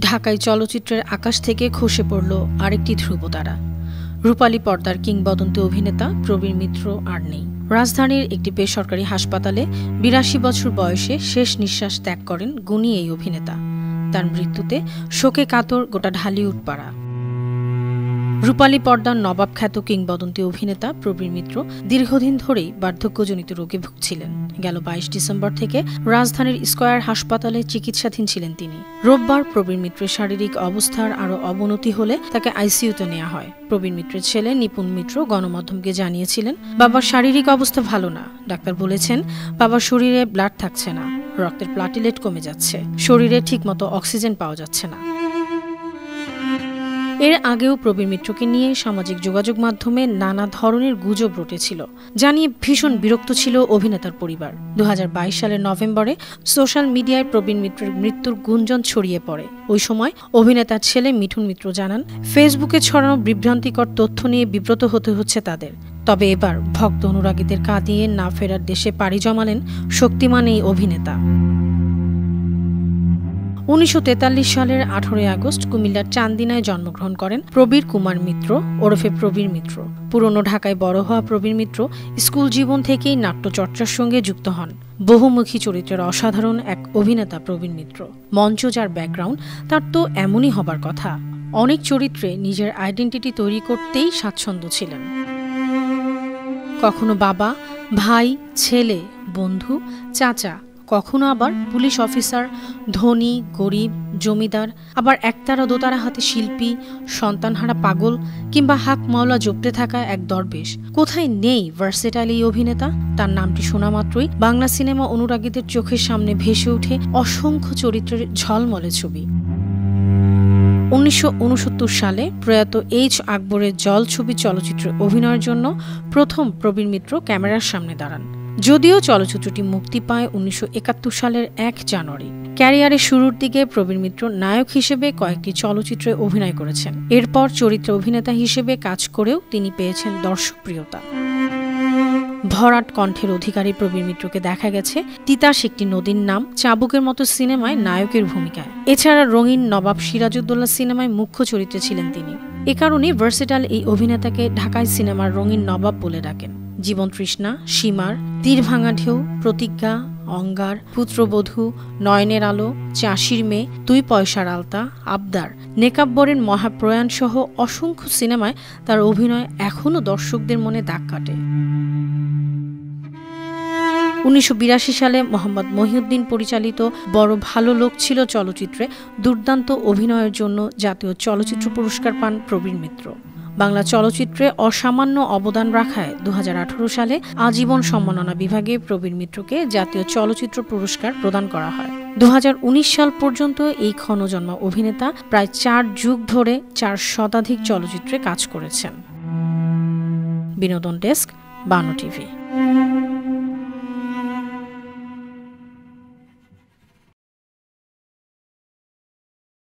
ঢাকায় চলচ্চিত্রের আকাশ থেকে খসে পড়ল আরেকটি ধ্রুবতারা। রূপালী পর্দার কিংবদন্তি অভিনেতা প্রবীর মিত্র আর নেই। রাজধানীর একটি বেসরকারি হাসপাতালে ৮২ বছর বয়সে শেষ নিঃশ্বাস ত্যাগ করেন গুণী এই অভিনেতা। তার মৃত্যুতে শোকে কাতর গোটা ঢালিউড পাড়া। রূপালী পর্দার নবাব খ্যাত কিংবদন্তি অভিনেতা প্রবীর মিত্র দীর্ঘদিন ধরেই বার্ধক্যজনিত রোগে ভুগছিলেন। গেল ২২ ডিসেম্বর থেকে রাজধানীর স্কয়ার হাসপাতালে চিকিৎসাধীন ছিলেন তিনি। রোববার প্রবীর মিত্রের শারীরিক অবস্থার আরও অবনতি হলে তাকে আইসিইউতে নেওয়া হয়। প্রবীর মিত্রের ছেলে নিপুণ মিত্র গণমাধ্যমকে জানিয়েছিলেন, বাবার শারীরিক অবস্থা ভালো না। ডাক্তার বলেছেন বাবার শরীরে ব্লাড থাকছে না, রক্তের প্লাটিলেট কমে যাচ্ছে, শরীরে ঠিকমতো অক্সিজেন পাওয়া যাচ্ছে না। এর আগেও প্রবীর মিত্রকে নিয়ে সামাজিক যোগাযোগ মাধ্যমে নানা ধরনের গুজব রটেছিল, যা নিয়ে ভীষণ বিরক্ত ছিল অভিনেতার পরিবার। ২০২২ সালের নভেম্বরে সোশ্যাল মিডিয়ায় প্রবীর মিত্রের মৃত্যুর গুঞ্জন ছড়িয়ে পড়ে। ওই সময় অভিনেতার ছেলে মিঠুন মিত্র জানান, ফেসবুকে ছড়ানো বিভ্রান্তিকর তথ্য নিয়ে বিব্রত হতে হচ্ছে তাদের। তবে এবার ভক্ত অনুরাগীদের কাঁদিয়ে না ফেরার দেশে পাড়ি জমালেন শক্তিমান এই অভিনেতা। ১৯৪৩ সালের ১৮ আগস্ট কুমিল্লার চান্দিনায় জন্মগ্রহণ করেন প্রবীর কুমার মিত্র ওরফে প্রবীর মিত্র। পুরনো ঢাকায় বড় হওয়া প্রবীর মিত্র স্কুল জীবন থেকেই নাট্যচর্চার সঙ্গে যুক্ত হন। বহুমুখী চরিত্রের অসাধারণ এক অভিনেতা প্রবীর মিত্র। মঞ্চ যার ব্যাকগ্রাউন্ড, তার তো এমনই হবার কথা। অনেক চরিত্রে নিজের আইডেন্টিটি তৈরি করতেই স্বাচ্ছন্দ্য ছিলেন। কখনো বাবা, ভাই, ছেলে, বন্ধু, চাচা, কখনো আবার পুলিশ অফিসার, ধনী, গরিব, জমিদার, আবার একতারা দোতারা হাতে শিল্পী, সন্তানহারা পাগল কিংবা হাক মাওলা জপতে থাকা এক দরবেশ। কোথায় নেই ভার্সেটাইল এই অভিনেতা? তার নামটি শোনা মাত্রই বাংলা সিনেমা অনুরাগীদের চোখের সামনে ভেসে ওঠে অসংখ্য চরিত্রের ঝলমলে ছবি। ১৯৬৯ সালে প্রয়াত এইচ আকবরের জল ছবি চলচ্চিত্রে অভিনয়ের জন্য প্রথম প্রবীর মিত্র ক্যামেরার সামনে দাঁড়ান। যদিও চলচ্চিত্রটি মুক্তি পায় ১৯৭১ সালের ১ জানুয়ারি। ক্যারিয়ারের শুরুর দিকে প্রবীর মিত্র নায়ক হিসেবে কয়েকটি চলচ্চিত্রে অভিনয় করেছেন। এরপর চরিত্র অভিনেতা হিসেবে কাজ করেও তিনি পেয়েছেন দর্শকপ্রিয়তা। ভরাট কণ্ঠের অধিকারী প্রবীর মিত্রকে দেখা গেছে তিতাস একটি নদীর নাম, চাবুকের মতো সিনেমায় নায়কের ভূমিকায়। এছাড়া রঙিন নবাব সিরাজউদ্দৌলা সিনেমায় মুখ্য চরিত্রে ছিলেন তিনি। এ কারণে ভার্সেটাইল এই অভিনেতাকে ঢাকায় সিনেমার রঙিন নবাব বলে ডাকেন। জীবন তৃষ্ণা, সীমার, তীর ভাঙা ঢেউ, প্রতিজ্ঞা, অঙ্গার, পুত্রবধূ, নয়নের আলো, চাষির মেয়ে, দুই পয়সার আলতা, আবদার, নেকাব্বরের মহাপ্রয়াণ সহ অসংখ্য সিনেমায় তার অভিনয় এখনও দর্শকদের মনে দাগ কাটে। ১৯৮২ সালে মোহাম্মদ মহিউদ্দিন পরিচালিত বড় ভালো লোক ছিল চলচ্চিত্রে দুর্দান্ত অভিনয়ের জন্য জাতীয় চলচ্চিত্র পুরস্কার পান প্রবীর মিত্র। বাংলা চলচ্চিত্রে অসামান্য অবদান রাখায় ২০১৮ সালে আজীবন সম্মাননা বিভাগে প্রবীর মিত্রকে জাতীয় চলচ্চিত্র পুরস্কার প্রদান করা হয়। ২০১৯ সাল পর্যন্ত এই ক্ষণজন্মা অভিনেতা প্রায় ৪ যুগ ধরে ৪ শতাধিক চলচ্চিত্রে কাজ করেছেন। বিনোদন ডেস্ক, বানো টিভি।